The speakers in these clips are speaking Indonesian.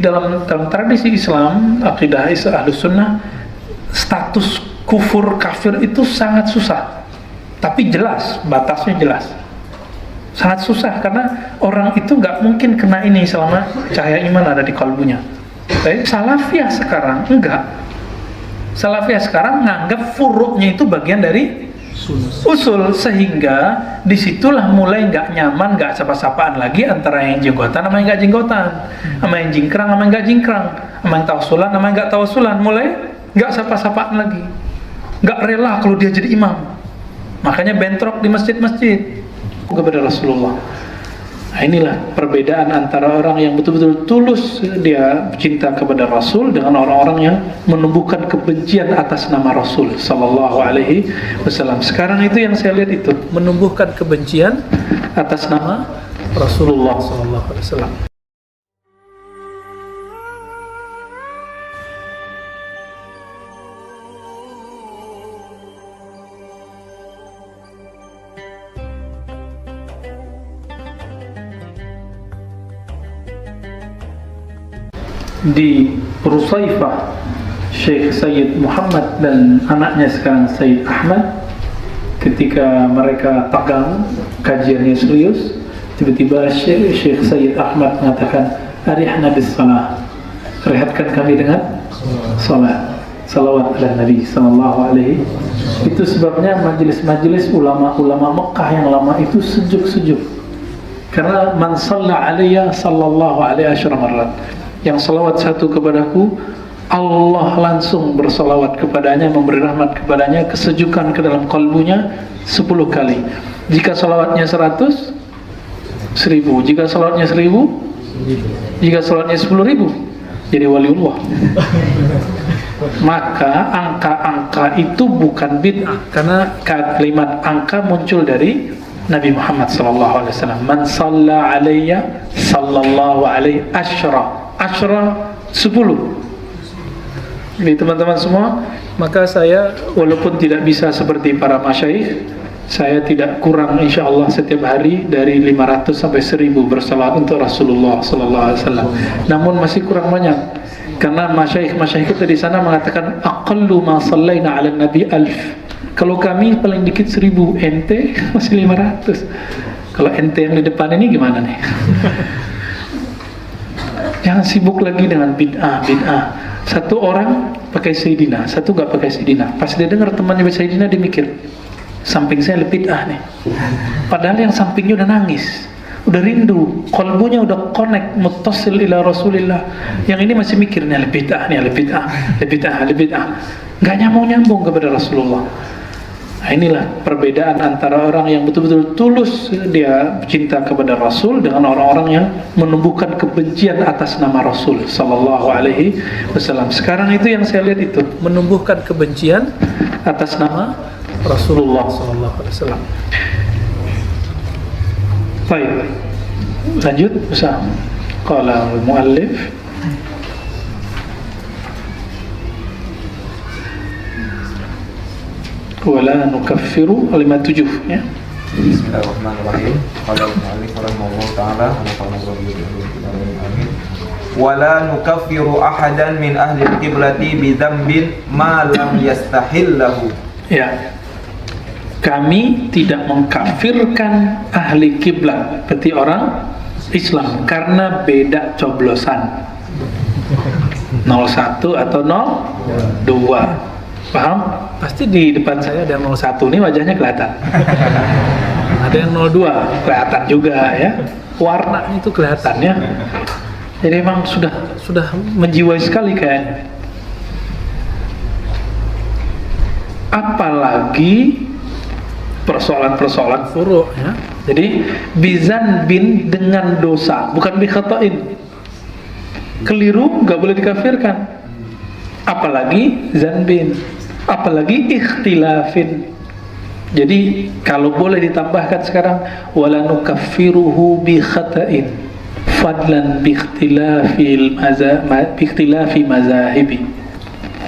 dalam tradisi Islam, akidah Ahlus Sunnah, status kufur kafir itu sangat susah. Tapi jelas, batasnya jelas. Sangat susah karena orang itu nggak mungkin kena ini selama cahaya iman ada di kalbunya. Tapi Salafiyah sekarang enggak. Salafiyah sekarang nganggap furuknya itu bagian dari usul, sehingga disitulah mulai nggak nyaman, nggak sapa-sapaan lagi antara yang jenggotan sama yang nggak jenggotan, sama yang jingkrang sama yang nggak jingkrang, sama yang tawasulan sama yang nggak tawasulan. Mulai nggak sapa-sapaan lagi, nggak rela kalau dia jadi imam. Makanya bentrok di masjid-masjid kepada Rasulullah. Nah, inilah perbedaan antara orang yang betul-betul tulus dia cinta kepada Rasul dengan orang-orang yang menumbuhkan kebencian atas nama Rasul sallallahu alaihi wasallam. Sekarang itu yang saya lihat itu menumbuhkan kebencian atas nama Rasulullah sallallahu alaihi wasallam. Di Rusaifah, Syekh Sayyid Muhammad dan anaknya sekarang Sayyid Ahmad, ketika mereka tegang, kajiannya serius, tiba-tiba Syekh Sayyid Ahmad mengatakan, arihna bis salah, rehatkan kami dengan salat, salawat ala Nabi sallallahu alaihi. Itu sebabnya majelis-majelis ulama-ulama Mekah yang lama itu sejuk-sejuk, karena man shalla alayya sallallahu alaihi asyara, yang salawat satu kepadaku, Allah langsung bersalawat kepadanya, memberi rahmat kepadanya, kesejukan ke dalam kalbunya 10 kali. Jika salawatnya 100, 1000. Jika salawatnya 1000, jika salawatnya 10.000, jadi waliullah. Maka angka-angka itu bukan bid'ah, karena kalimat angka muncul dari Nabi Muhammad sallallahu alaihi wasallam. Man shalla alayya sallallahu alaihi asyara 10. Jadi teman-teman semua, maka saya walaupun tidak bisa seperti para masyayikh, saya tidak kurang insyaallah setiap hari dari 500 sampai 1000 bersalawat untuk Rasulullah sallallahu alaihi wasallam. Namun masih kurang banyak, karena masyayikh kita di sana mengatakan aqallu ma sallaina 'ala nabi 1000. Kalau kami paling dikit 1000, ente masih 500. Kalau ente yang di depan ini gimana nih? Jangan sibuk lagi dengan bid'ah. Satu orang pakai Sayyidina, satu gak pakai Sayyidina. Pas dia dengar temannya pakai Sayyidina, dia mikir, samping saya lebih bid'ah nih. Padahal yang sampingnya udah nangis, udah rindu, kalbunya udah connect, muttasil ila Rasulillah. Yang ini masih mikirnya lebih bid'ah. Gak nyambung kepada Rasulullah. Nah, inilah perbedaan antara orang yang betul-betul tulus dia cinta kepada Rasul dengan orang-orang yang menumbuhkan kebencian atas nama Rasul sallallahu alaihi wasallam. Sekarang itu yang saya lihat itu menumbuhkan kebencian atas nama Rasulullah sallallahu alaihi wasallam. Baik. Lanjut, bisa. Qala al-muallif wala nukaffiru, kalimat 7 ya. Bismillahirrahmanirrahim. Qala al-mu'allif rahimahullah ta'ala amin. Wala nukaffiru ahadan min ahli al-qiblati bi dzambin ma lam yastahillahu. Ya. Kami tidak mengkafirkan ahli kiblat, berarti orang Islam, karena beda coblosan 01 atau 02. Paham? Pasti di depan saya ada yang 01 nih, wajahnya kelihatan. Ada yang 02 kelihatan juga ya. Warnanya itu kelihatan ya. Jadi memang sudah menjiwai sekali kayaknya. Apalagi persoalan-persoalan furu' ya. Jadi bizan bin dengan dosa, bukan bi khata'in. Keliru nggak boleh dikafirkan. Apalagi zanbin, apalagi ikhtilafin. Jadi kalau boleh ditambahkan sekarang, wala nukaffiruhu bi khata'in fadlan bi ikhtilafi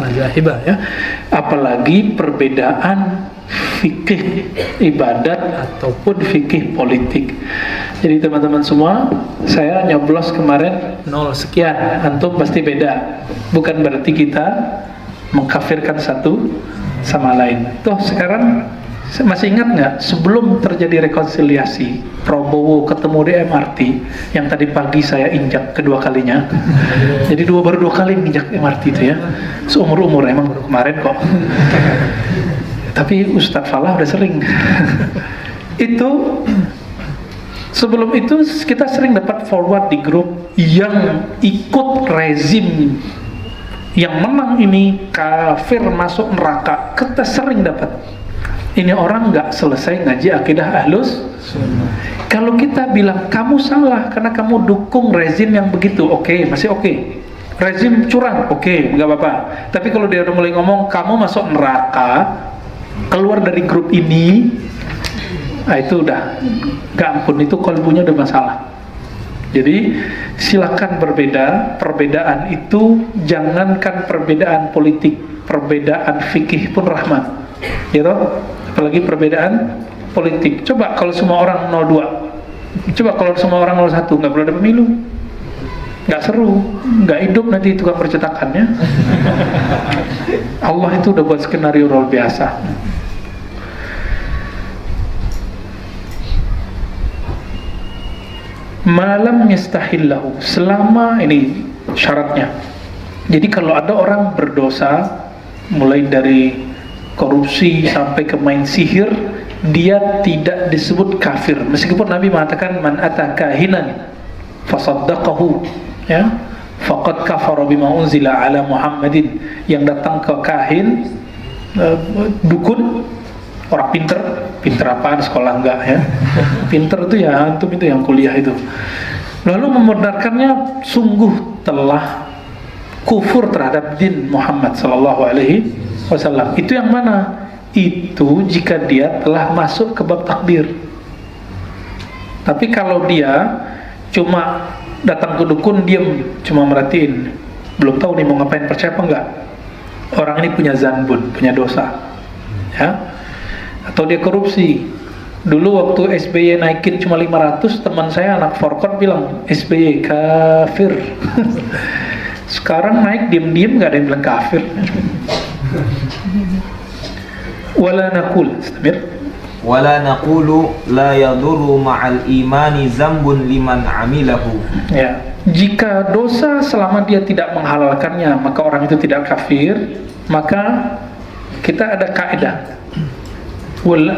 mazahibah ya. Apalagi perbedaan fikih ibadat ataupun fikih politik. Jadi teman-teman semua, saya nyoblos kemarin 0 sekian, antum pasti beda. Bukan berarti kita mengkafirkan satu sama lain. Toh sekarang masih ingat nggak sebelum terjadi rekonsiliasi Prabowo ketemu di MRT yang tadi pagi saya injak kedua kalinya. Jadi baru dua kali injak MRT itu ya, seumur-umur, emang baru kemarin kok. Tapi Ustadz Falah udah sering. Itu sebelum itu kita sering dapat forward di grup yang ikut rezim yang menang ini kafir masuk neraka. Kita sering dapat. Ini orang nggak selesai ngaji akidah Ahlus Sunnah. Kalau kita bilang kamu salah karena kamu dukung rezim yang begitu, oke, masih oke. Rezim curang, oke, nggak apa-apa. Tapi kalau dia udah mulai ngomong kamu masuk neraka, keluar dari grup ini, nah itu udah, nggak ampun, itu kalbunya udah masalah. Jadi silakan berbeda. Perbedaan itu jangankan perbedaan politik, perbedaan fikih pun rahmat, ya toh? Apalagi perbedaan politik. Coba kalau semua orang 02, coba kalau semua orang 01, nggak perlu ada pemilu, nggak seru, nggak hidup nanti tukang percetakannya. Allah itu udah buat skenario luar biasa. Malam yastahillahu, selama ini syaratnya. Jadi kalau ada orang berdosa mulai dari korupsi sampai ke main sihir, dia tidak disebut kafir meskipun Nabi mengatakan man ataka kahinan fasaddaqahu, ya, faqad kafara bima unzila ala Muhammadin. Yang datang ke kahin, dukun, orang pinter apaan, sekolah enggak ya, pinter itu ya antum itu yang kuliah itu, lalu membenarkannya, sungguh telah kufur terhadap din Muhammad sallallahu alaihi wasallam. Itu yang mana? Itu jika dia telah masuk ke bab takdir. Tapi kalau dia cuma datang ke dukun, diam, cuma merhatiin, belum tahu nih mau ngapain, percaya apa enggak, orang ini punya zanbun, punya dosa, ya. Atau dia korupsi. Dulu waktu SBY naikin cuma 500, teman saya anak Forkot bilang SBY kafir. Sekarang naik diem-diem gak ada yang bilang kafir. Wala naqul, istamir. Wala naqulu la yadurru ma'al imani zambun liman amilahu. Ya, jika dosa selama dia tidak menghalalkannya maka orang itu tidak kafir. Maka kita ada kaidah.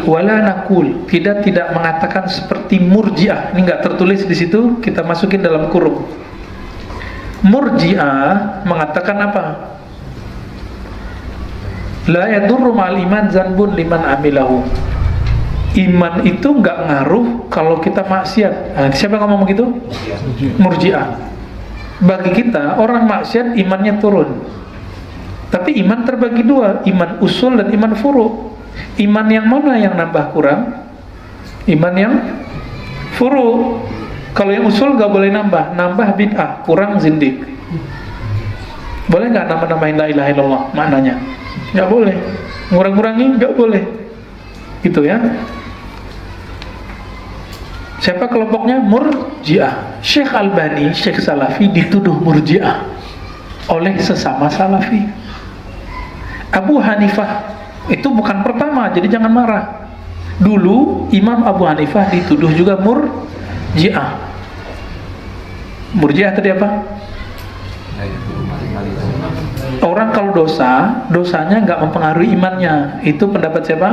Wala naqul, tidak mengatakan seperti Murji'ah. Ini enggak tertulis di situ, kita masukin dalam kurung. Murji'ah mengatakan apa? La yadurru ma'al iman zanbun liman amilahu. Iman itu enggak ngaruh kalau kita maksiat. Nah, siapa yang ngomong begitu? Murji'ah. Bagi kita, orang maksiat imannya turun. Tapi iman terbagi dua, iman usul dan iman furu'. Iman yang mana yang nambah kurang? Iman yang furu'. Kalau yang usul gak boleh nambah bid'ah, kurang zindik. Boleh gak nambah-nambahin la ilaha illallah maknanya? Gak boleh. Ngurang-ngurangi gak boleh. Gitu ya. Siapa kelompoknya? Murji'ah. Syekh Albani, Syekh Salafi dituduh Murji'ah oleh sesama Salafi. Abu Hanifah itu bukan pertama, jadi jangan marah. Dulu Imam Abu Hanifah dituduh juga Murji'ah. Murji'ah tadi apa? Orang kalau dosanya nggak mempengaruhi imannya. Itu pendapat siapa?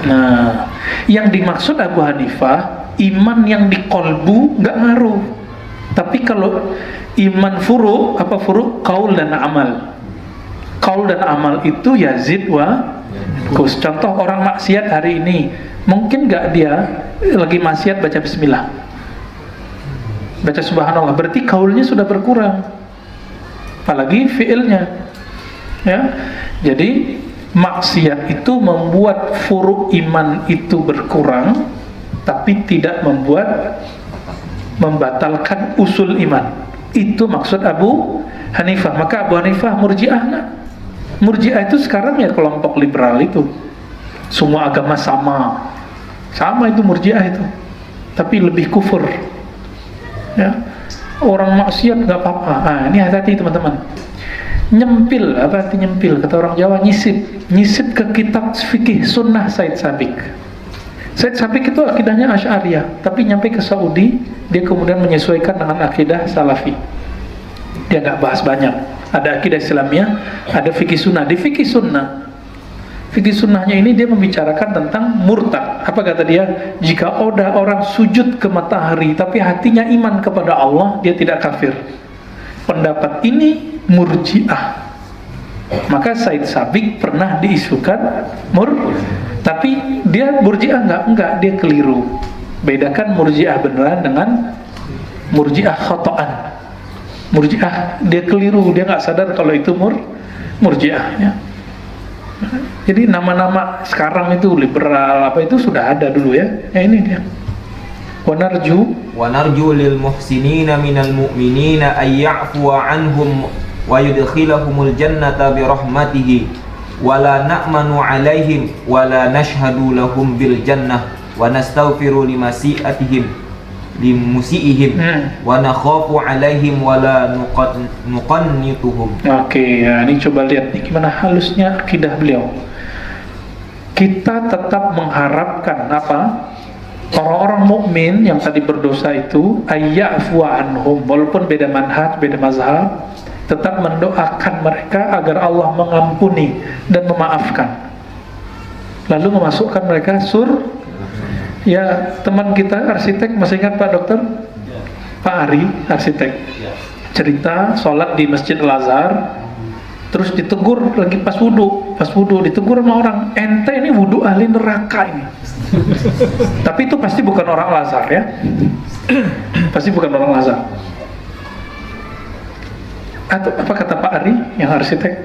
Nah, yang dimaksud Abu Hanifah, iman yang di kolbu nggak ngaruh. Tapi kalau iman furu, apa furu? Qaul dan amal. Qaul dan amal itu yazid wa kus. Contoh orang maksiat hari ini, mungkin nggak dia lagi maksiat baca bismillah, baca subhanallah, berarti qaulnya sudah berkurang, apalagi fiilnya, ya. Jadi maksiat itu membuat furu iman itu berkurang, tapi tidak membatalkan usul iman. Itu maksud Abu Hanifah. Maka Abu Hanifah Murji'ah. Murji'ah itu sekarang ya kelompok liberal itu, semua agama sama. Sama itu Murji'ah itu, tapi lebih kufur. Ya, orang maksiat nggak apa-apa. Nah, ini hati-hati teman-teman. Nyempil, apa arti nyempil? Kata orang Jawa, nyisip ke kitab fikih sunnah Said Sabiq. Said Sabiq itu akidahnya Asy'ariyah, tapi nyampe ke Saudi, dia kemudian menyesuaikan dengan akidah Salafi. Dia nggak bahas banyak. Ada akidah Islamiyah, ada fikih sunnah. Di fikih sunnahnya ini dia membicarakan tentang murtad. Apa kata dia? Jika ada orang sujud ke matahari tapi hatinya iman kepada Allah, dia tidak kafir. Pendapat ini Murji'ah. Maka Said Sabiq pernah diisukan tapi dia Murji'ah enggak, dia keliru. Bedakan Murji'ah beneran dengan Murji'ah khotoan. Murji'ah dia keliru, dia nggak sadar kalau itu Murji'ah ya. Jadi nama-nama sekarang itu liberal apa itu sudah ada dulu ya. Ya ini dia. Wa narju lil muhsinina minal mu'minina ay ya'fu anhum wa yudkhilahumul jannata bi rahmatihi wa la na'manu 'alaihim wa la nashhadu lahum bil jannah wa nastaghfiru limusiihim wa nakhafu 'alaihim wa la nuqannituhum. Oke, ya ini coba lihat nih gimana halusnya akidah beliau. Kita tetap mengharapkan apa? Orang-orang mukmin yang tadi berdosa itu ayyafu anhum, walaupun beda manhaj, beda mazhab, tetap mendoakan mereka agar Allah mengampuni dan memaafkan. Lalu memasukkan mereka ya, teman kita arsitek, masih ingat Pak Dokter? Pak Ari, arsitek. Cerita sholat di Masjid Al-Azhar, terus ditegur lagi pas wudhu ditegur sama orang, ente ini wudhu ahli neraka ini. Tapi itu pasti bukan orang Al-Azhar ya. Pasti bukan orang Al-Azhar. Atau apa kata Pak Ari yang arsitek?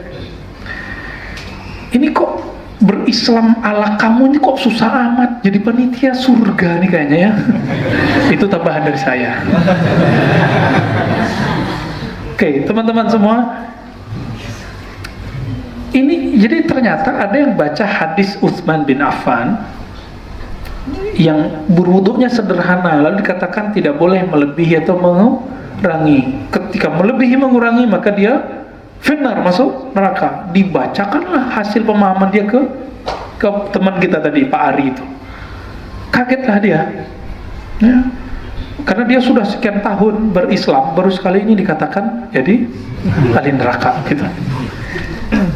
Ini kok berislam ala kamu ini kok susah amat, jadi panitia surga nih kayaknya ya. Itu tambahan dari saya. Oke, teman-teman semua, ini jadi ternyata ada yang baca hadis Utsman bin Affan yang berwuduknya sederhana, lalu dikatakan tidak boleh melebihi atau mengurangi. Ketika melebihi mengurangi maka dia finnar, masuk neraka. Dibacakanlah hasil pemahaman dia ke teman kita tadi Pak Ari itu. Kagetlah dia ya. Karena dia sudah sekian tahun berislam, baru sekali ini dikatakan jadi ahli neraka gitu.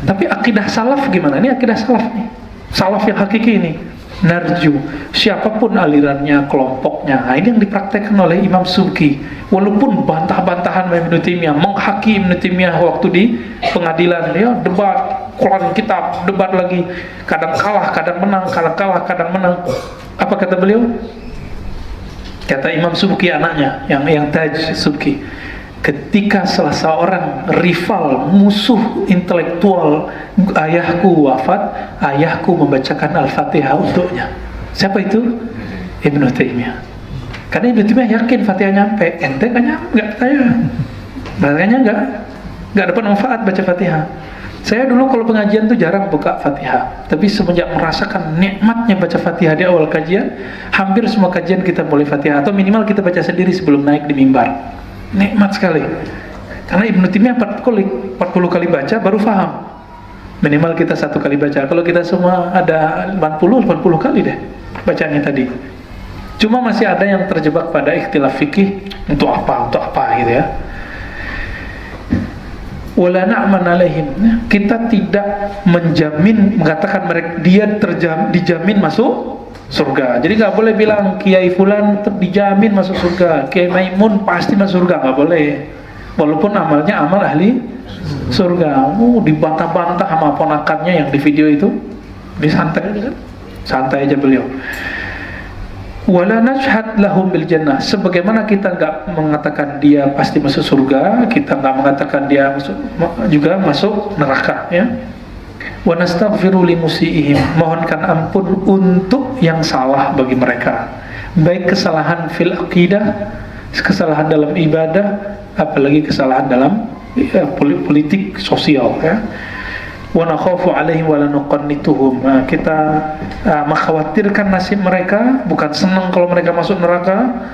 Tapi akidah salaf gimana? Ini akidah salaf nih, salaf yang hakiki ini. Narju, siapapun alirannya, kelompoknya. Nah, ini yang dipraktekkan oleh Imam Subki. Walaupun bantah-bantahan Ibnu Taimiyah, menghaki Ibnu Taimiyah waktu di pengadilan, ya debat, keluarin kitab, debat lagi, kadang kalah, kadang menang, kadang kalah, kadang menang. Apa kata beliau? Kata Imam Subki anaknya, yang Taj Subki, ketika salah seorang rival, musuh intelektual ayahku wafat, ayahku membacakan Al-Fatihah untuknya. Siapa itu? Ibnu Taimiyah. Karena Ibnu Taimiyah yakin Fatihah nyampe, ente kan nyampe, enggak saya. Makanya enggak dapat manfaat baca Fatihah. Saya dulu kalau pengajian tuh jarang buka Fatihah, tapi semenjak merasakan nikmatnya baca Fatihah di awal kajian, hampir semua kajian kita boleh Fatihah, atau minimal kita baca sendiri sebelum naik di mimbar. Nikmat sekali. Karena Ibnu Taimiyah 40 kali baca baru paham. Minimal kita 1 kali baca. Kalau kita semua ada 80 kali deh bacanya tadi. Cuma masih ada yang terjebak pada ikhtilaf fikih, untuk apa gitu ya. Wala na'man alaihim. Kita tidak menjamin, mengatakan mereka dia dijamin masuk surga. Jadi nggak boleh bilang Kiai Fulan dijamin masuk surga, Kiai Maimun pasti masuk surga, nggak boleh. Walaupun amalnya amal ahli surga. Dibantah-bantah sama ponakannya yang di video itu, disantai, santai aja beliau. Wala nashhad lahum bil jannah. Sebagaimana kita nggak mengatakan dia pasti masuk surga, kita nggak mengatakan dia juga masuk neraka ya. Wa nastaghfiru limusiihim, mohonkan ampun untuk yang salah bagi mereka, baik kesalahan fil aqidah, kesalahan dalam ibadah, apalagi kesalahan dalam politik sosial ya. wa nakhafu 'alaihim wa la nuqannituhum. Kita mengkhawatirkan nasib mereka, bukan senang kalau mereka masuk neraka,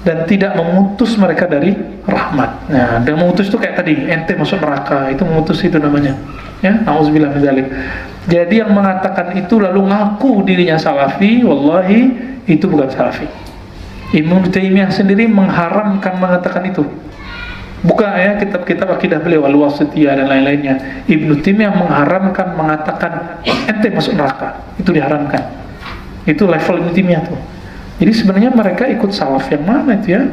dan tidak memutus mereka dari rahmat. Nah, dan memutus itu kayak tadi, ente masuk neraka, itu memutus itu namanya. Ya, nauzubillah min dzalik. Jadi yang mengatakan itu lalu ngaku dirinya salafi, wallahi itu bukan salafi. Ibnu Taimiyah sendiri mengharamkan mengatakan itu. Buka ya kitab-kitab akidah beliau Al-Wasithiyah dan lain-lainnya. Ibnu Taimiyah mengharamkan mengatakan ente masuk neraka. Itu diharamkan. Itu level Ibnu Taimiyah tuh. Jadi sebenarnya mereka ikut salaf yang mana itu ya?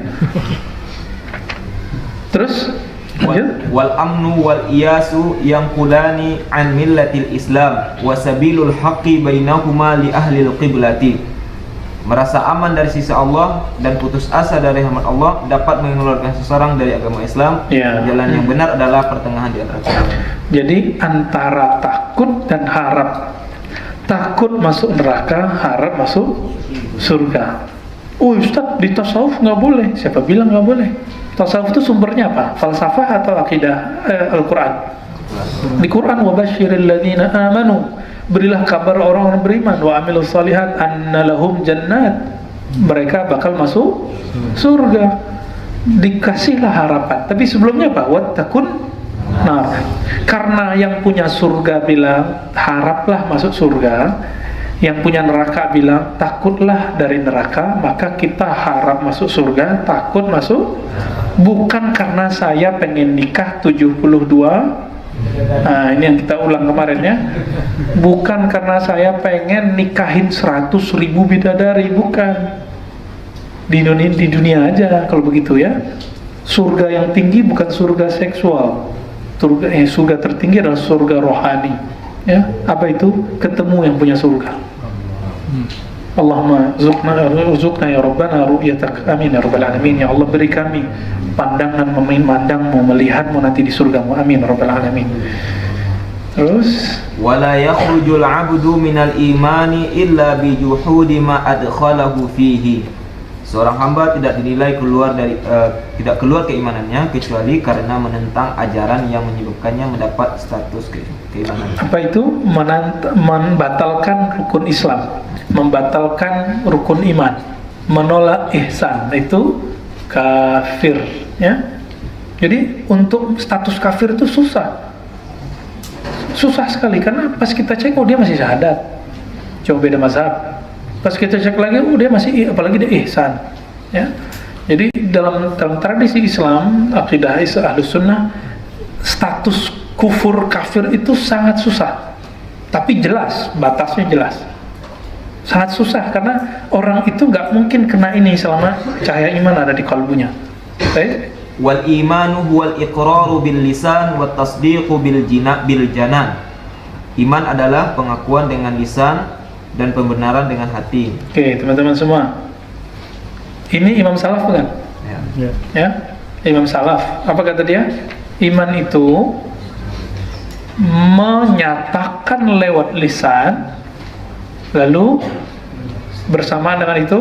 Terus wal amnu wal iyasu yanqulani an millatil Islam wa sabilul haqqi bainahuma li ahli al-qiblati. Merasa aman dari sisa Allah dan putus asa dari rahmat Allah dapat mengeluarkan seseorang dari agama Islam. Jalan yang benar adalah pertengahan di antara keduanya. Jadi antara takut dan harap. Takut masuk neraka, harap masuk surga. Oh Ustaz, di tasawuf nggak boleh. Siapa bilang nggak boleh? Tasawuf itu sumbernya apa? Falsafah atau akidah? Al-Quran. Di Quran, wabashiril ladzina amanu, berilah kabar orang-orang beriman, wa amilus salihat anna lahum jannat, mereka bakal masuk surga. Dikasihlah harapan. Tapi sebelumnya apa? Wattaqun nar. Karena yang punya surga bilang haraplah masuk surga, yang punya neraka bilang takutlah dari neraka, maka kita harap masuk surga, takut masuk. Bukan karena saya pengen nikah 72. Nah, ini yang kita ulang kemarin ya. Bukan karena saya pengen nikahin 100.000 bidadari, bukan. Di dunia aja kalau begitu ya. Surga yang tinggi bukan surga seksual. Surga tertinggi adalah surga rohani. Ya, apa itu? Ketemu yang punya surga. Allahumma zuqna ya Rabbana ru'yatak, amin ya Rabbal Alamin. Ya Allah, beri kami pandangan memandangmu, melihatmu nanti di surgamu, amin ya Rabbal Alamin. Terus wala yakhrujul 'abdu minal imani illa bi juhudi ma adkhalahu fihi. Seorang hamba tidak dinilai tidak keluar keimanannya kecuali karena menentang ajaran yang menyebabkannya mendapat status keimanan. Apa itu? Membatalkan rukun Islam, membatalkan rukun iman, menolak ihsan, itu kafir ya. Jadi untuk status kafir itu susah sekali, karena pas kita cek, oh dia masih syahadat, coba beda mazhab. Pas kita cek lagi, oh dia masih, apalagi dia ihsan ya. Jadi dalam tradisi Islam, akidah Ahlus Sunnah, status kufur kafir itu sangat susah, tapi jelas, batasnya jelas. Sangat susah, karena orang itu nggak mungkin kena ini selama cahaya iman ada di kalbunya. Baik. Wal imanu huwal iqraru bil lisan wat tasdiqu bil janan. Iman adalah pengakuan dengan lisan dan pembenaran dengan hati. Oke, teman-teman semua. Ini Imam Salaf bukan? Ya. Imam Salaf. Apa kata dia? Iman itu menyatakan lewat lisan, lalu bersamaan dengan itu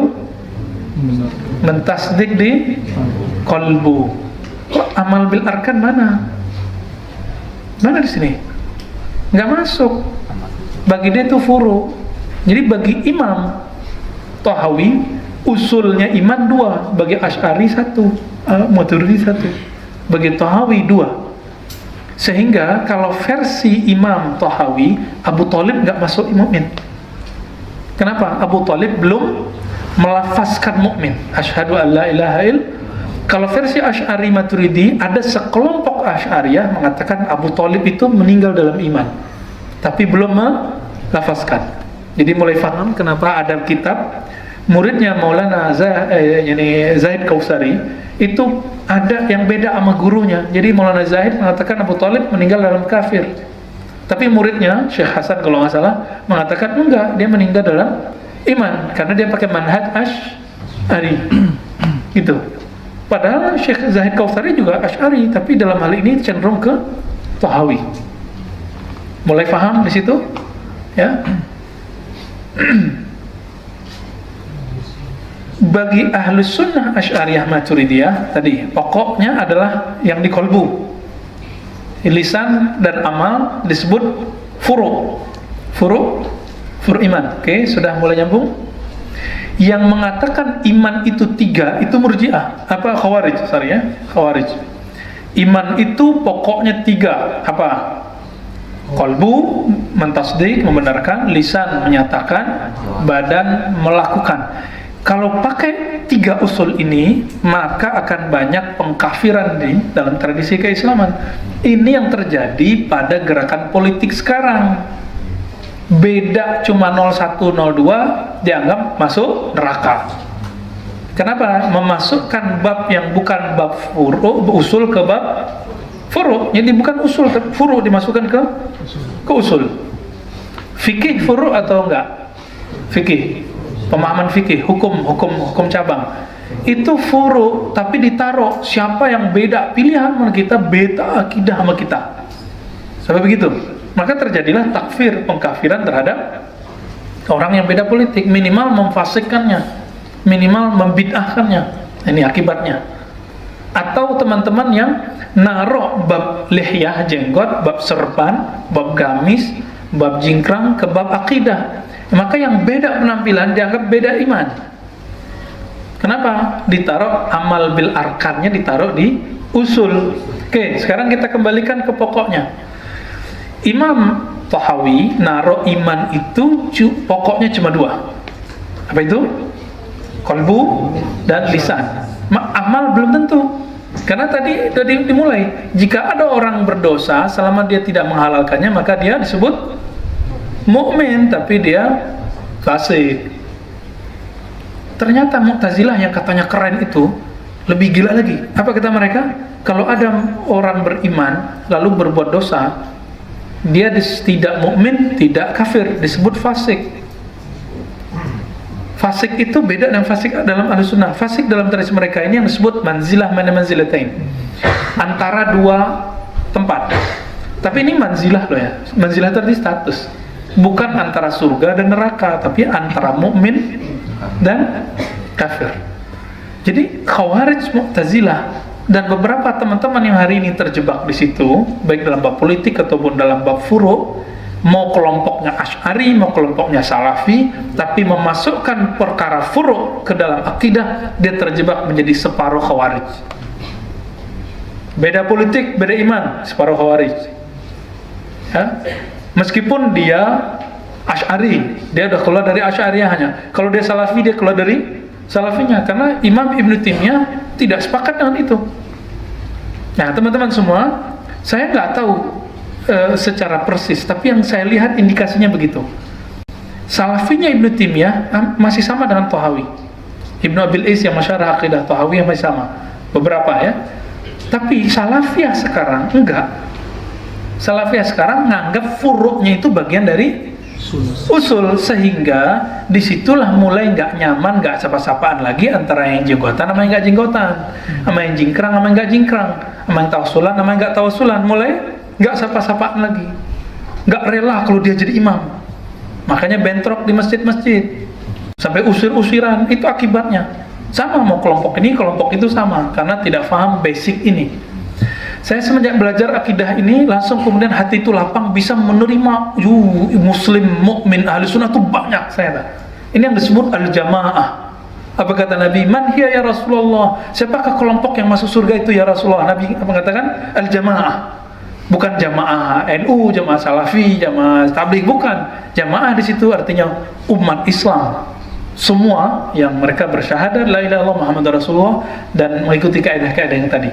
mentasdik di qalbu. Amal bil arkan mana? Mana di sini? Nggak masuk. Bagi dia itu furu. Jadi bagi Imam Tahawi, usulnya iman 2, bagi Asy'ari 1, Maturidi 1, bagi Tahawi 2. Sehingga kalau versi Imam Tahawi, Abu Thalib nggak masuk mukmin. Kenapa? Abu Thalib belum melafazkan mukmin, asyhadu an la ilaha illallah. Kalau versi Asy'ari Maturidi, ada sekelompok Asy'ariyah mengatakan Abu Thalib itu meninggal dalam iman, tapi belum melafazkan. Jadi mulai paham kenapa ada kitab muridnya Maulana Zaid Kausari itu ada yang beda sama gurunya. Jadi Maulana Zaid mengatakan Abu Thalib meninggal dalam kafir, tapi muridnya Syekh Hasan kalau nggak salah mengatakan enggak, dia meninggal dalam iman karena dia pakai manhaj Asy'ari. Gitu. Padahal Syekh Zaid Kausari juga Asy'ari, tapi dalam hal ini cenderung ke Tahawi. Mulai paham di situ? Ya. Bagi Ahlus Sunnah Asy'ariyah Maturidiyah tadi pokoknya adalah yang di kolbu, lisan dan amal disebut furu iman. Oke, sudah mulai nyambung. Yang mengatakan iman itu 3 itu Murji'ah, Khawarij. Iman itu pokoknya 3, apa? Qalbu mentasdik, membenarkan, lisan menyatakan, badan melakukan. Kalau pakai 3 usul ini, maka akan banyak pengkafiran di dalam tradisi keislaman. Ini yang terjadi pada gerakan politik sekarang. Beda cuma 0102 dianggap masuk neraka. Kenapa? Memasukkan bab yang bukan bab usul ke bab furu'. Jadi bukan usul, furu' dimasukkan ke usul. Fikih furu' atau enggak? Fikih. Pemahaman fikih, hukum cabang. Itu furu', tapi ditaruh siapa yang beda pilihan sama kita, beda akidah sama kita. Sampai begitu. Maka terjadilah takfir, pengkafiran terhadap orang yang beda politik, minimal memfasikkannya, minimal membid'ahkannya. Ini akibatnya. Atau teman-teman yang naruh bab lihyah, jenggot, bab serban, bab gamis, bab jingkrang ke bab akidah. Maka yang beda penampilan dianggap beda iman. Kenapa? Ditaruh amal bil arkannya, ditaruh di usul. Oke, sekarang kita kembalikan ke pokoknya. Imam Tahawi naruh iman itu pokoknya cuma 2. Apa itu? Qalbu dan lisan. Amal belum tentu. Karena tadi sudah dimulai. Jika ada orang berdosa selama dia tidak menghalalkannya, maka dia disebut mukmin, tapi dia fasik. Ternyata Mu'tazilah yang katanya keren itu lebih gila lagi. Apa kata mereka? Kalau ada orang beriman lalu berbuat dosa, dia tidak mukmin, tidak kafir, disebut fasik. Fasik itu beda dengan fasik dalam Ahlussunnah. Fasik dalam tradisi mereka ini yang disebut manzilah mana manzilatain, antara 2 tempat. Tapi ini manzilah loh ya. Manzilah itu artinya status. Bukan antara surga dan neraka, tapi antara mukmin dan kafir. Jadi Khawarij, Mu'tazilah dan beberapa teman-teman yang hari ini terjebak di situ, baik dalam bab politik ataupun dalam bab furu', mau kelompoknya Asy'ari, mau kelompoknya Salafi, tapi memasukkan perkara furu' ke dalam akidah, dia terjebak menjadi separuh Khawarij. Beda politik, beda iman, separuh Khawarij. Ya? Meskipun dia Asy'ari, dia udah keluar dari Asy'ariyahnya. Kalau dia Salafi, dia keluar dari Salafinya, karena Imam Ibnu Taimiyah tidak sepakat dengan itu. Nah, teman-teman semua, saya nggak tahu secara persis, tapi yang saya lihat indikasinya begitu. Salafinya Ibnu Taimiyah masih sama dengan Tahawi. Ibnu Abil Is yang masyarah aqidah Tahawi yang masih sama, beberapa ya. Tapi Salafiyah sekarang enggak. Salafiyah sekarang nganggap furu'nya itu bagian dari usul, sehingga disitulah mulai nggak nyaman, nggak sapa-sapaan lagi antara yang jenggotan sama yang nggak jenggotan, sama yang jingkrang sama yang nggak jingkrang, sama yang tawasulan sama yang nggak tawasulan. Mulai nggak sapa-sapaan lagi, nggak rela kalau dia jadi imam. Makanya bentrok di masjid-masjid sampai usir-usiran. Itu akibatnya. Sama, mau kelompok ini kelompok itu sama, karena tidak paham basic ini. Saya semenjak belajar akidah ini langsung kemudian hati itu lapang, bisa menerima muslim mukmin ahli sunnah itu banyak saya. Ini yang disebut al-jamaah. Apa kata Nabi? Man hiya ya Rasulullah? Siapakah kelompok yang masuk surga itu ya Rasulullah? Nabi apa mengatakan? Al-jamaah. Bukan jamaah NU, jamaah Salafi, jamaah Tabligh, bukan. Jamaah di situ artinya umat Islam. Semua yang mereka bersyahadat la ilaha illallah Muhammadur Rasulullah dan mengikuti kaidah-kaidah yang tadi.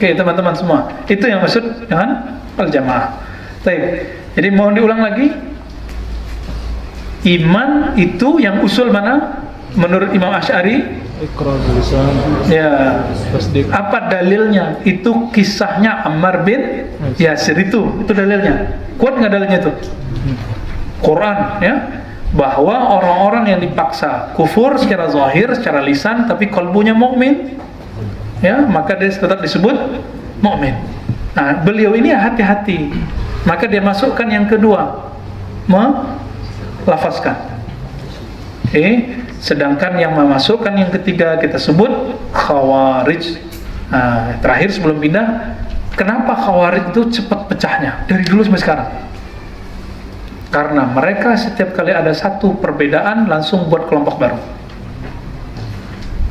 Oke, teman-teman semua, itu yang maksud dengan al-jamaah. Baik. Jadi mohon diulang lagi. Iman itu yang usul mana? Menurut Imam Asy'ari, Iqrar lisan. ya. Tasdik. Apa dalilnya? Itu kisahnya Ammar bin Yasir itu dalilnya. Kuat nggak dalilnya itu? Quran, ya. Bahwa orang-orang yang dipaksa kufur secara zahir, secara lisan, tapi kalbunya mukmin, ya, maka dia tetap disebut mukmin. Nah, beliau ini hati-hati. Maka dia masukkan yang kedua, melafazkan. Oke. Sedangkan yang memasukkan yang ketiga kita sebut Khawarij. Nah, terakhir sebelum pindah, kenapa Khawarij itu cepat pecahnya dari dulu sampai sekarang? Karena mereka setiap kali ada satu perbedaan langsung buat kelompok baru.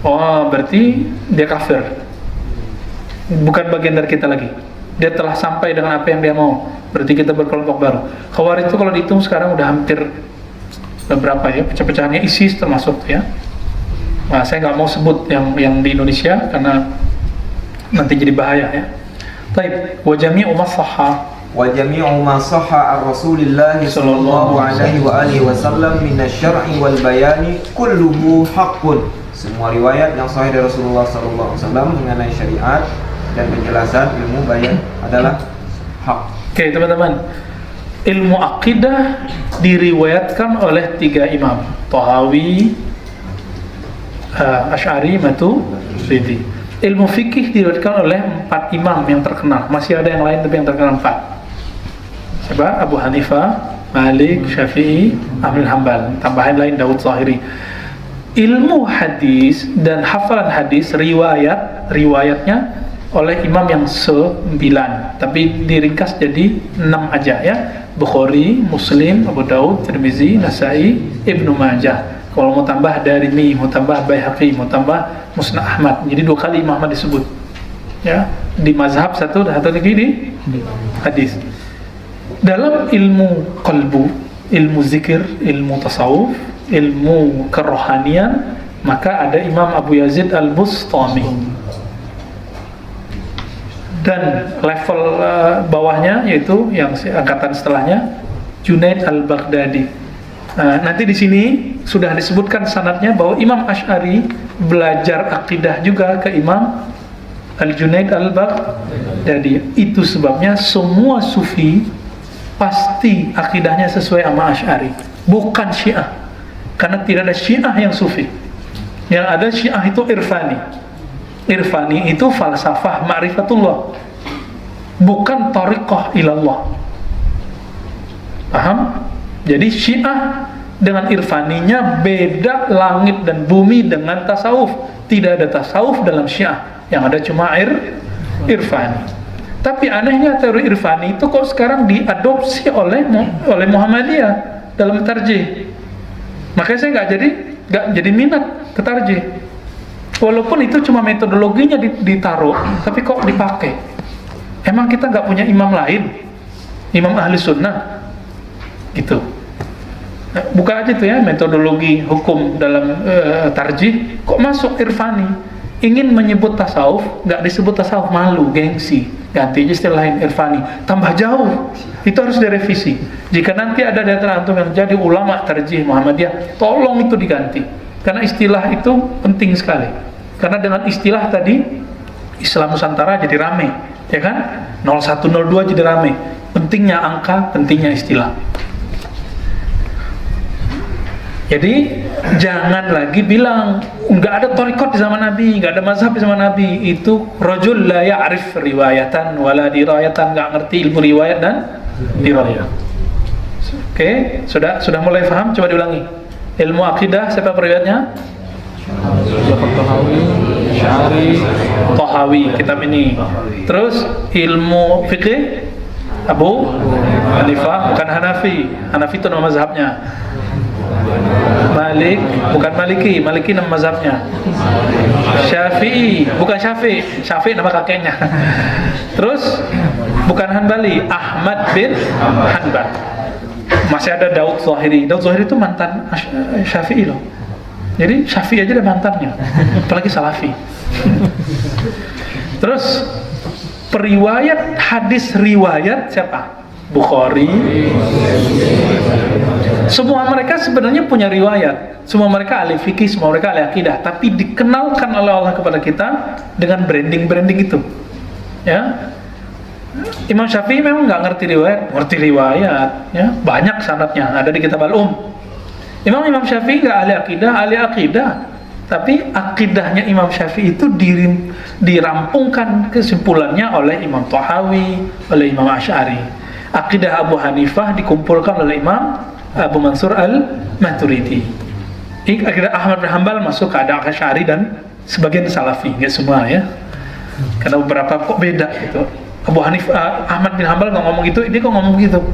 Oh, berarti dia kafir. Bukan bagian dari kita lagi. Dia telah sampai dengan apa yang dia mau. Berarti kita berkelompok baru. Khawarij itu kalau dihitung sekarang udah hampir berapa ya? Pecah-pecahannya ISIS termasuk ya. Nah, saya nggak mau sebut yang di Indonesia karena nanti jadi bahaya ya. Taib, wa jami'u ma sahha wa jami'u ma sahha ar-Rasulillah sallallahu alaihi wa alihi wasallam min asy-syar'i wal bayani kulluhu haqqun. Semua riwayat yang sahih dari Rasulullah sallallahu alaihi wasallam mengenai syariat dan penjelasan ilmu bayan adalah hak. Oke, teman-teman. Ilmu akidah diriwayatkan oleh 3 imam, Tahawi, Asy'ari, Maturidi. Ilmu fikih diriwayatkan oleh 4 imam yang terkenal. Masih ada yang lain tapi yang terkenal 4. Siapa? Abu Hanifah, Malik, Syafi'i, Ahmad bin Hanbal. Tambahan lain Daud Zahiri. Ilmu hadis dan hafalan hadis riwayatnya oleh imam yang 9, tapi diringkas jadi 6 aja ya. Bukhari, Muslim, Abu Daud, Tirmizi, Nasa'i, Ibnu Majah. Kalau mau tambah Darimi, mau tambah Baihaqi, mau tambah Musnad Ahmad. Jadi 2 kali Imam Ahmad disebut. Ya, di mazhab satu lagi di hadis. Dalam ilmu qalbu, ilmu zikir, ilmu tasawuf, ilmu kerohanian, maka ada Imam Abu Yazid Al-Bustami. Dan level bawahnya yaitu yang angkatan setelahnya Junaid Al-Baghdadi. Nanti di sini sudah disebutkan sanadnya bahwa Imam Asy'ari belajar akidah juga ke Imam Al-Junaid Al-Baghdadi. Itu sebabnya semua sufi pasti akidahnya sesuai sama Asy'ari, bukan Syiah. Karena tidak ada Syiah yang sufi. Yang ada Syiah itu irfani. Irfani itu falsafah ma'rifatullah, bukan thariqah ilallah. Paham? Jadi Syiah dengan irfaninya beda langit dan bumi dengan tasawuf. Tidak ada tasawuf dalam Syiah, yang ada cuma irfani. Tapi anehnya teori irfani itu kok sekarang diadopsi oleh Muhammadiyah dalam tarjih. Makanya saya nggak jadi minat ke tarjih. Walaupun itu cuma metodologinya ditaruh, tapi kok dipakai? Emang kita nggak punya imam lain, imam ahli sunnah, gitu. Nah, buka aja tuh ya metodologi hukum dalam tarjih, kok masuk irfani? Ingin menyebut tasawuf, nggak disebut tasawuf, malu, gengsi, ganti aja istilah lain, irfani. Tambah jauh, itu harus direvisi. Jika nanti ada di antara antum yang jadi ulama tarjih Muhammadiyah, tolong itu diganti, karena istilah itu penting sekali. Karena dengan istilah tadi Islam Nusantara jadi rame, ya kan? 0102 jadi rame. Pentingnya angka, pentingnya istilah. Jadi jangan lagi bilang nggak ada thariqat di zaman Nabi, nggak ada mazhab di zaman Nabi. Itu rajul la ya'rif riwayatan wala dirayatan, nggak ngerti ilmu riwayat dan dirayat. Oke, sudah mulai paham? Coba diulangi. Ilmu akidah siapa periwayatnya? Tahawi, kitab ini. Terus ilmu fikih Abu Hanifah, bukan Hanafi. Hanafi itu nama mazhabnya. Malik, bukan Maliki nama mazhabnya. Syafi'i, bukan Syafi'i nama kakeknya. Terus bukan Hanbali, Ahmad bin Hanbal. Masih ada Daud Zahiri. Daud Zahiri itu mantan Syafi'i loh. Jadi Syafi'i aja ada mantannya, apalagi Salafi. Terus periwayat hadis riwayat siapa? Bukhari. Semua mereka sebenarnya punya riwayat. Semua mereka ahli fikih, semua mereka ahli akidah, tapi dikenalkan oleh Allah kepada kita dengan branding itu. Ya. Imam Syafi'i memang nggak ngerti riwayat, ya. Banyak sanadnya ada di kitab Al-Um. Imam Syafi'i nggak ahli akidah, tapi akidahnya Imam Syafi'i itu dirampungkan kesimpulannya oleh Imam Tahawi, oleh Imam Asy'ari. Akidah Abu Hanifah dikumpulkan oleh Imam Abu Mansur Al-Maturidi. Akidah Ahmad bin Hanbal masuk ke ada Asy'ari dan sebagian Salafi, nggak semua ya, karena beberapa kok beda gitu. Abu Hanifah, Ahmad bin Hanbal nggak ngomong gitu, ini kok ngomong gitu,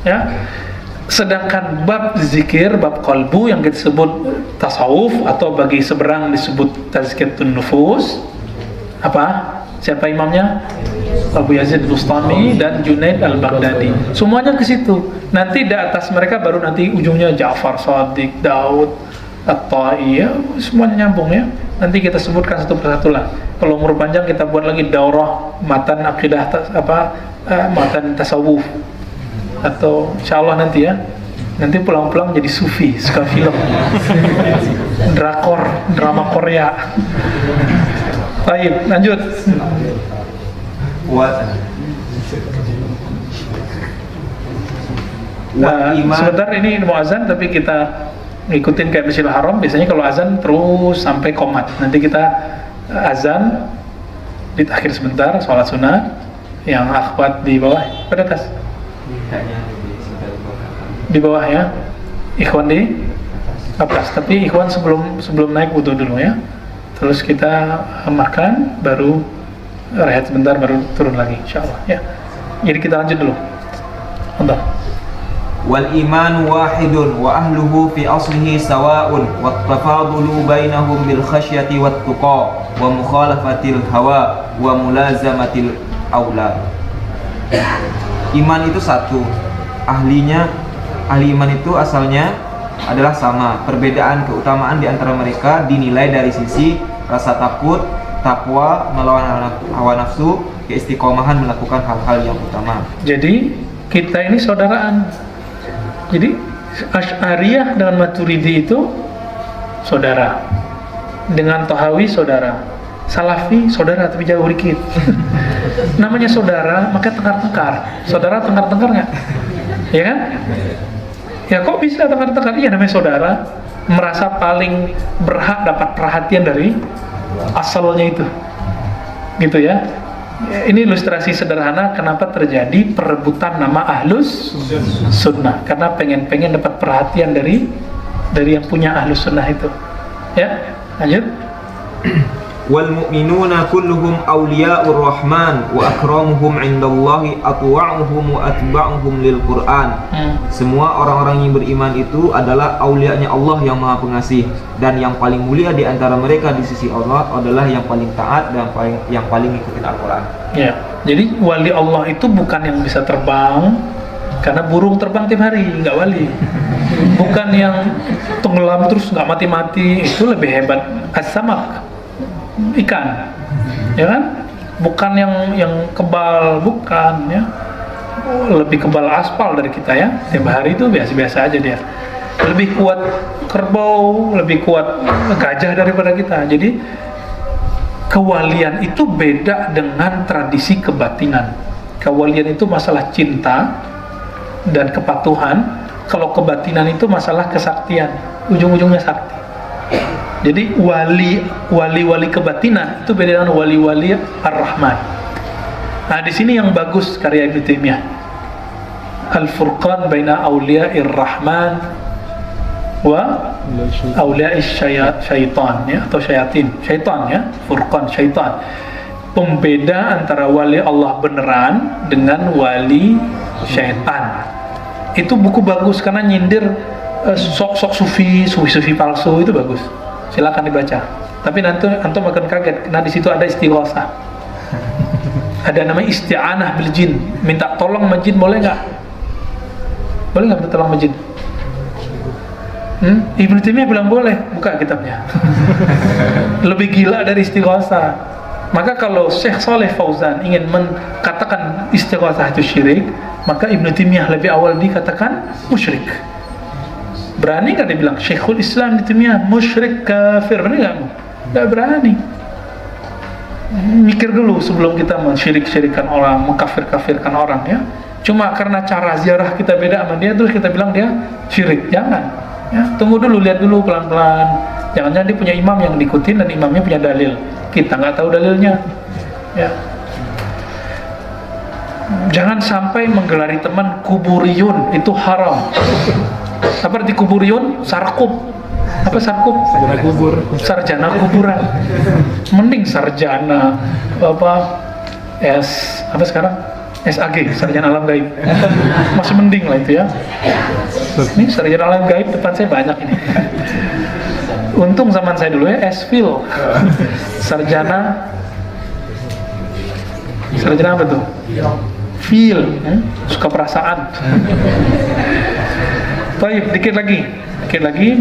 ya. Sedangkan bab zikir, bab qalbu yang kita sebut tasawuf atau bagi seberang disebut tazkiyatun nufus, apa? Siapa imamnya? Abu Yazid Bustami dan Junaid al-Baghdadi. Semuanya ke situ. Nanti di atas mereka baru nanti ujungnya Ja'far Shadiq, Daud At-Tai, ya, semuanya nyambung ya. Nanti kita sebutkan satu persatu lah. Kalau umur panjang kita buat lagi daurah matan akidah matan tasawuf. Atau insyaallah nanti ya. Nanti pulang-pulang jadi sufi, suka film. Drakor, drama Korea. Baik, lanjut. Sebentar, ini mau azan tapi kita ngikutin kayak Masjidil Haram. Biasanya kalau azan terus sampai qomat. Nanti kita azan di akhir sebentar, sholat sunat. Yang akhwat di bawah, pada atas. Di bawah ya, ikhwan di atas. Tapi ikhwan sebelum naik wudu dulu ya. Terus kita makan, baru rehat sebentar, baru turun lagi, insyaallah ya. Jadi kita lanjut dulu. Bentar. Wal iman wahidun wa ahluhu fi aslihi sawa'un wat tafadulu bainahum bil khasyati wat tuqa wa mukhalafatil hawa wa mulazamatil aula. Iman itu satu. Ahli iman itu asalnya adalah sama. Perbedaan keutamaan di antara mereka dinilai dari sisi rasa takut, takwa, melawan hawa nafsu, keistiqomahan melakukan hal-hal yang utama. Jadi kita ini saudaraan. Jadi Asy'ariyah dengan Maturidi itu saudara. Dengan Tahawi saudara. Salafi saudara tapi jauh dikit. Namanya saudara, maka tengkar-tengkar. Saudara tengkar-tengkar nggak? Ya kan? Ya kok bisa tengkar-tengkar? Iya, namanya saudara. Merasa paling berhak dapat perhatian dari asalnya itu. Gitu ya. Ini ilustrasi sederhana kenapa terjadi perebutan nama Ahlus Sunnah. Karena pengen dapat perhatian dari yang punya Ahlus Sunnah itu. Ya, lanjut. Wal mu'minuna kulluhum awliya'ur rahman wa akramuhum 'indallahi atwa'uhum wa atba'uhum lil Qur'an. Semua orang-orang yang beriman itu adalah aulianya Allah yang Maha Pengasih, dan yang paling mulia di antara mereka di sisi Allah adalah yang paling taat dan yang paling ngikutin Al-Qur'an. Ya. Jadi wali Allah itu bukan yang bisa terbang, karena burung terbang tiap hari, nggak wali. Bukan yang tenggelam terus nggak mati-mati, itu lebih hebat as-samak, ikan, ya kan? Bukan yang kebal, bukan ya. Lebih kebal aspal dari kita ya. Tiap hari itu biasa-biasa aja dia. Lebih kuat kerbau, lebih kuat gajah daripada kita. Jadi kewalian itu beda dengan tradisi kebatinan. Kewalian itu masalah cinta dan kepatuhan. Kalau kebatinan itu masalah kesaktian. Ujung-ujungnya sakti. Jadi wali kebatinan itu beda dengan wali-wali ar-Rahman. Nah, di sini yang bagus karya Ibnu Taimiyah. Al-Furqan baina awliya'ir Rahman wa awliya'is syaitan ya, atau syaitan ya, Furqan syaitan. Pembeda antara wali Allah beneran dengan wali syaitan. Itu buku bagus karena nyindir sok-sok sufi palsu, itu bagus. Silakan dibaca. Tapi nanti antum akan kaget. Nah, di situ ada istighosah. Ada namanya isti'anah bil jin. Minta tolong sama jin, boleh nggak? Boleh nggak minta tolong sama jin? Ibnu Taimiyah bilang boleh. Buka kitabnya. Lebih gila dari istighosah. Maka kalau Syekh Saleh Fauzan ingin mengatakan istighosah itu syirik, maka Ibnu Taimiyah lebih awal dikatakan musyrik. Berani nggak dia bilang Syekhul Islam Ibnu Taimiyah musyrik kafir? Berani nggak? Nggak berani. Mikir dulu sebelum kita mensyirik-syirikan orang, mengkafir-kafirkan orang ya. Cuma karena cara ziarah kita beda sama dia, terus kita bilang dia syirik. Jangan ya, tunggu dulu, lihat dulu pelan-pelan. Jangan-jangan dia punya imam yang diikutin dan imamnya punya dalil, kita nggak tahu dalilnya ya. Jangan sampai menggelari teman kuburiyun, itu haram. Apa arti kuburiyun? Sarkup. Apa sarkup? Sarjana kubur. Sarjana kuburan. Mending sarjana apa sekarang SAG, sarjana alam gaib. Masih mending lah itu ya. Ini sarjana alam gaib depan saya banyak ini. Untung zaman saya dulu ya, SPhil. Sarjana apa tuh? Feel, suka perasaan. Baik, dikit lagi,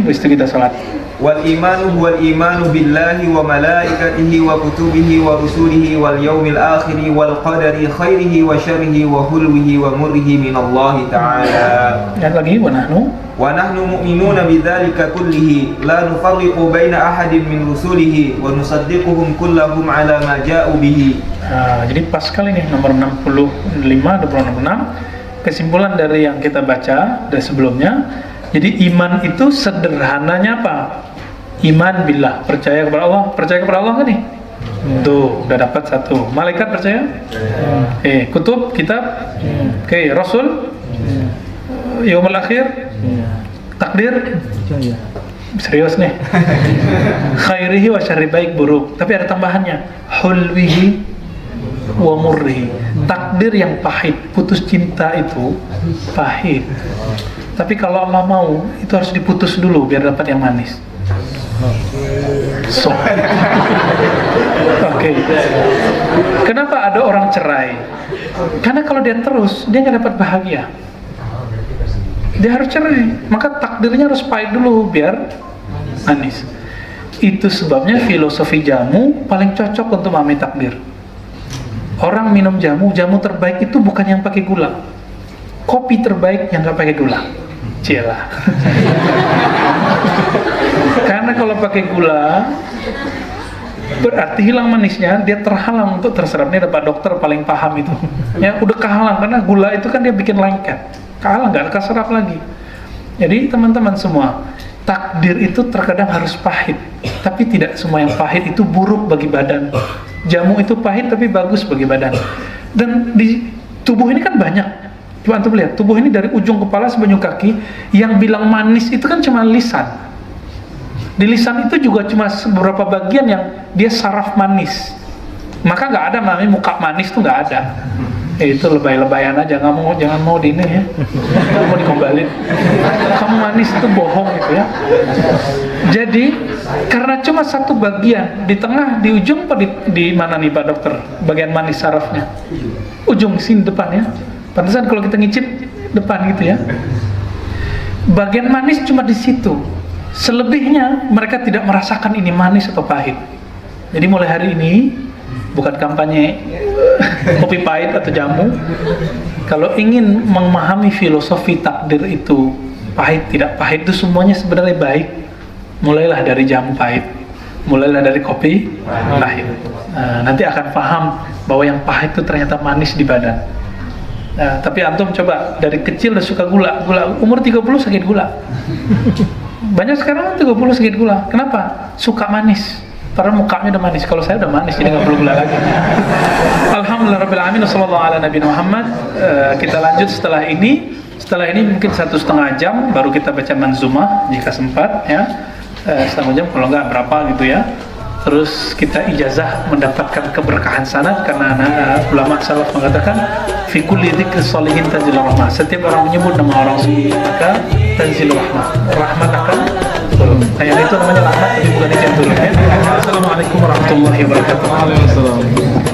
habis itu kita salat. Wal imanu billahi wa malaikatihi wa kutubihi wa rusulihi wal yaumil akhiri wal qadari khairihi wa syarrihi wa hulwihi wa murrihi minallahi ta'ala. Dan lagi wa nahnu mu'minuna bidzalika kullihi la nufarriqu baina ahadin min rusulihi wa nusaddiquhum kullahum ala ma ja'u bihi. Jadi pas sekali nih nomor 65 26. Kesimpulan dari yang kita baca dari sebelumnya. Jadi iman itu sederhananya apa? Iman billah, percaya kepada Allah. Percaya kepada Allah kan nih? Tuh, udah dapat satu. Malaikat percaya? Kutub, kitab? Rasul? Yaumul akhir? Takdir? Serius nih. Khairihi wa syarri, baik buruk. Tapi ada tambahannya. Hulwihi wa murrihi. Takdir yang pahit, putus cinta itu pahit. Tapi kalau Allah mau, itu harus diputus dulu biar dapat yang manis. Oke. Kenapa ada orang cerai? Karena kalau dia terus, dia nggak dapat bahagia. Dia harus cerai. Maka takdirnya harus pahit dulu biar manis. Itu sebabnya filosofi jamu paling cocok untuk memahami takdir. Orang minum jamu terbaik itu bukan yang pakai gula. Kopi terbaik yang nggak pakai gula. Cielah. Karena kalau pakai gula berarti hilang manisnya, dia terhalang untuk terserap. Ini ada Pak Dokter paling paham itu. Ya udah kehalang karena gula itu kan dia bikin lengket. Kalah nggak keserap lagi. Jadi teman-teman semua, takdir itu terkadang harus pahit, tapi tidak semua yang pahit itu buruk bagi badan. Jamu itu pahit tapi bagus bagi badan. Dan di tubuh ini kan banyak. Coba antum lihat, tubuh ini dari ujung kepala sampai ujung kaki, yang bilang manis itu kan cuma lisan. Di lisan itu juga cuma beberapa bagian yang dia saraf manis. Maka nggak ada namanya muka manis tuh nggak ada. Itu lebay-lebayan aja, jangan mau di ini ya, jangan mau dikombalin. Kamu manis itu bohong gitu ya. Jadi karena cuma satu bagian di tengah, di ujung apa di mana nih Pak Dokter? Bagian manis sarafnya? Ujung sini depan ya. Pantesan kalau kita ngicip depan gitu ya. Bagian manis cuma di situ. Selebihnya mereka tidak merasakan ini manis atau pahit. Jadi mulai hari ini bukan kampanye kopi pahit atau jamu. Kalau ingin memahami filosofi takdir itu pahit tidak pahit itu semuanya sebenarnya baik. Mulailah dari jamu pahit. Mulailah dari kopi pahit. Nanti akan paham bahwa yang pahit itu ternyata manis di badan. Nah, tapi antum coba dari kecil udah suka gula, umur 30 sakit gula. Banyak sekarang 30 sakit gula. Kenapa? Suka manis. Padahal mukanya udah manis. Kalau saya udah manis, jadi nggak perlu gula lagi. Alhamdulillahirobbilalamin. Wassalamualaikum warahmatullahi wabarakatuh. Kita lanjut setelah ini. Setelah ini mungkin 1,5 jam baru kita baca manzumah jika sempat ya. 1,5 jam kalau nggak berapa gitu ya. Terus kita ijazah mendapatkan keberkahan sanad karena ulama salaf mengatakan fi kulli dzikri sholihin tanzilur rahmah. Setiap orang menyebut nama orang soleh maka tanzilur rahmah. Rahmat akan turun. Nah, yang itu namanya rahmat tapi bukan itu yang turun ya. Assalamualaikum warahmatullahi wabarakatuh. Waalaikumsalam.